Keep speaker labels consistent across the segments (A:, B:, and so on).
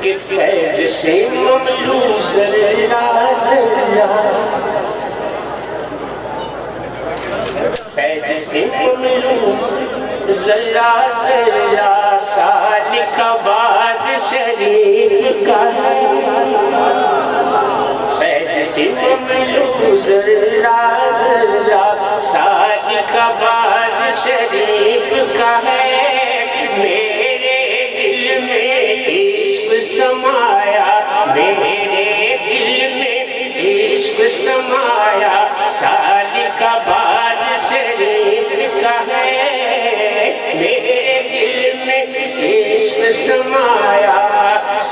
A: کہ فیض سے مملو ذرا ذرا، فیض سے مملو ذرا ذرا، سالک آباد شریف کا ہے، فیض سے مملو ذرا ذرا، سالک آباد شریف کا ہے، میرے دل میں عشق سمایا، میرے دل میں عشق سمایا، سالک آباد شریف کا ہے، میرے دل میں عشق سمایا،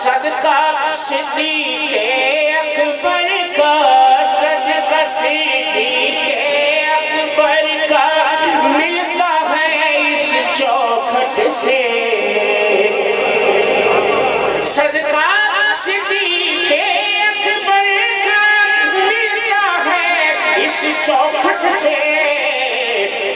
A: صدقہ صدیق اکبر کا، صدقہ صدیق اکبر کا، ملتا ہے اس چوکھٹ سے، صدقہ صدیق اکبر کا ملتا ہے اس چوکھٹ سے،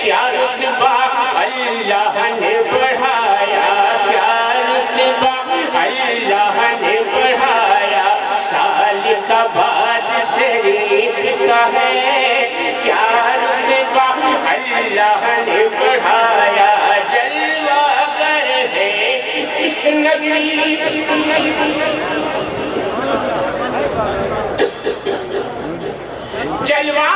A: کیا رتبہ اللہ نے بڑھایا، کیا رتبہ اللہ نے بڑھایا، سالک آباد شریف کا ہے، کیا رتبہ اللہ نے بڑھایا، جلوہ گر ہے اس نگری، جلوہ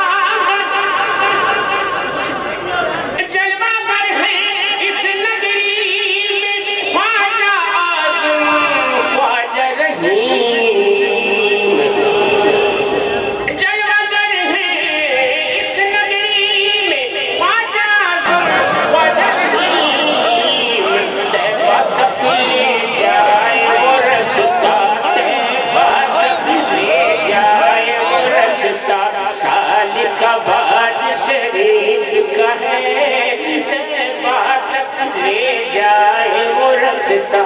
A: سالک آباد شریف کا ہے، طیبہ تک لے جائے وہ رستہ،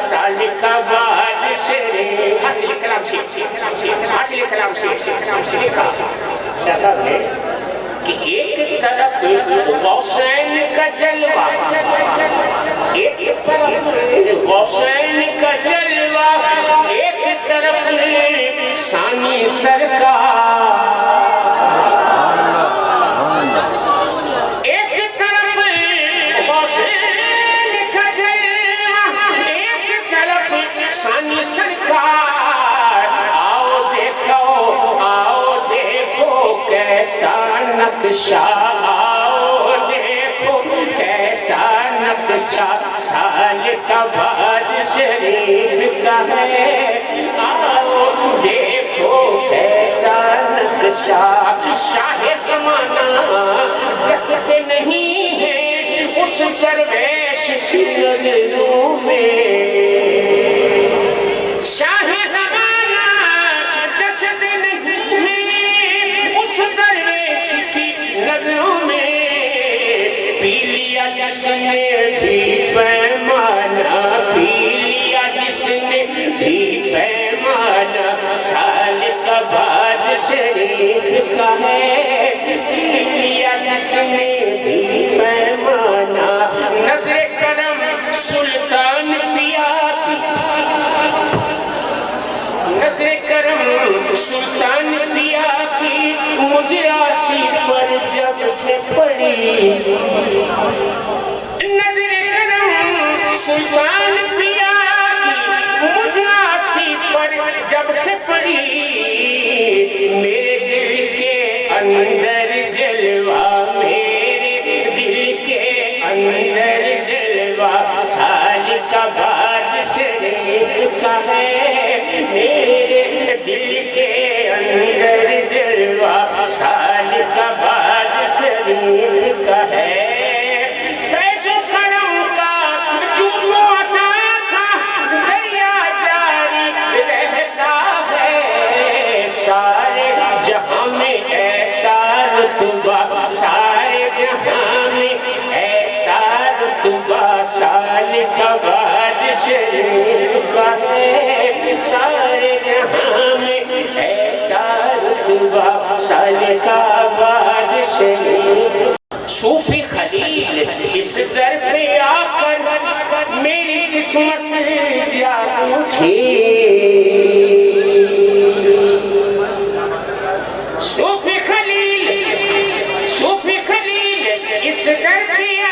A: سالک آباد شریف، حاصل کلام شیخ، حاصل کلام شیخ لکھا شاہ صاحب نے کہ ایک طرف غوثین کا جلوہ، ایک طرف غوثین کا جلوہ، ایک طرف ثانی سرکار، ایک طرف غوثین کا جلوہ، ایک طرف ثانی سرکار، آؤ دیکھو کیسا نقشہ، آؤ دیکھو کیسا نقشہ، سالک آباد شریف کا ہے، آؤ دیکھو کیسا نقشہ، شاہ زمانہ جچتے نہیں ہے اس درویش کی نظروں میں، شاہ زمانہ جچتے نہیں ہے اس درویش کی نظروں میں، پی لیا جس نے بھی پیمانہ، پی لیا جس نے بھی پیمانہ، سالک آباد شریف کا ہے، پی لیا جس نے بھی پیمانہ، نظر کرم سلطان پیا کی، نظر کرم سلطان پیا کی، مجھے آسی پر جب سے پڑی، نظر کرم سلطان پیا کی، مجھے آسی پر جب سے پڑی، میرے دل کے اندر جلوہ، میرے دل کے اندر جلوہ، سالک آباد شریف کا ہے، میرے دل کے اندر جلوہ، سالک آباد شریف کا ہے، فیض و کرم کا جود و عطا کا دریا جاری رہتا ہے، سارے جہاں میں ایسا رتبہ، سارے جہاں میں ایسا رتبہ، سالک آباد شریف کا ہے، سارے جہاں میں ایسا رتبہ، سالک آباد شریف، صوفی خلیل اس در پہ آ کر میری قسمت جاگ اٹھی صوفی خلیل اس در پہ آ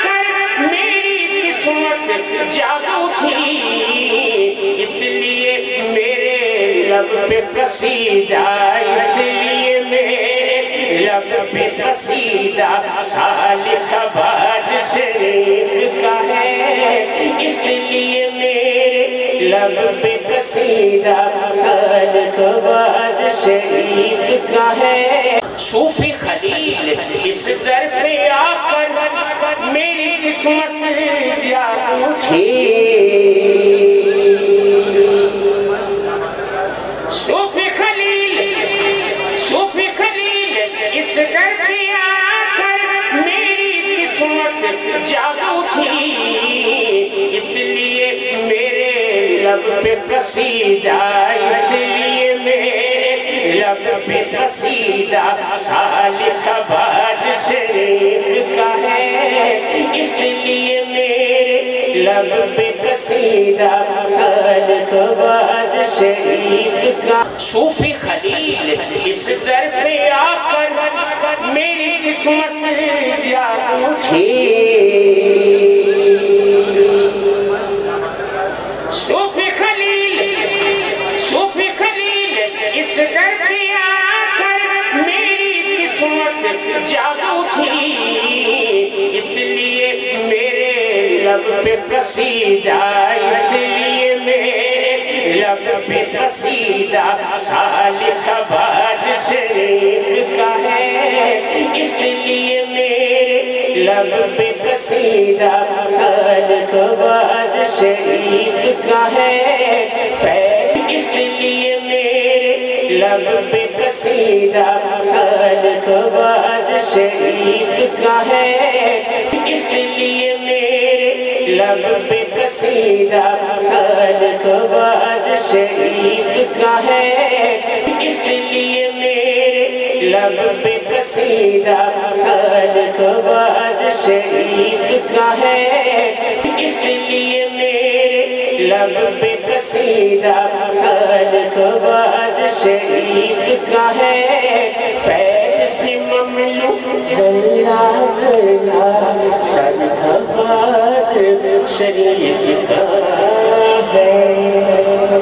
A: کر میری قسمت جاگ اٹھی اس لیے میرے لب پہ قصیدہ اس لیے میرے لب پہ قصیدہ سالک آباد شریف کا ہے اس لیے میرے لب پہ قصیدہ سالک آباد شریف کا ہے صوفی خلیل اس در پہ آ کر میری قسمت جاگ اٹھی صوفی خلیل اس در پہ آ کر میری قسمت جاگ اٹھی اس لیے میرے لب پہ قصیدہ اس لیے میرے لب پہ قصیدہ سالک آباد شریف کا ہے اس لیے میرے لب پہ قصیدہ سالک آباد شریف کا صوفی خلیل اس در پہ آ کر میری قسمت جاگ اٹھی صوفی خلیل اس در پہ آ کر میری قسمت جاگ اٹھی اس لیے میرے لب پہ قصیدہ اس لیے میرے لب پہ قصیدہ سالک آباد شریف کا ہے اس لیے میرے لب پہ قصیدہ سالک آباد شریف کا ہے اس لیے میرے لب پہ قصیدہ سالک آباد شریف کا ہے اس لیے میرے لب پہ قصیدہ سالک آباد شریف کا ہے اس لیے میرے لب پہ قصیدہ سالک آباد شریف کا ہے اس لیے میرے لب پہ قصیدہ سالک آباد شریف کا ہے فیض سے مملو ذرہ ذرہ سالک آباد شریف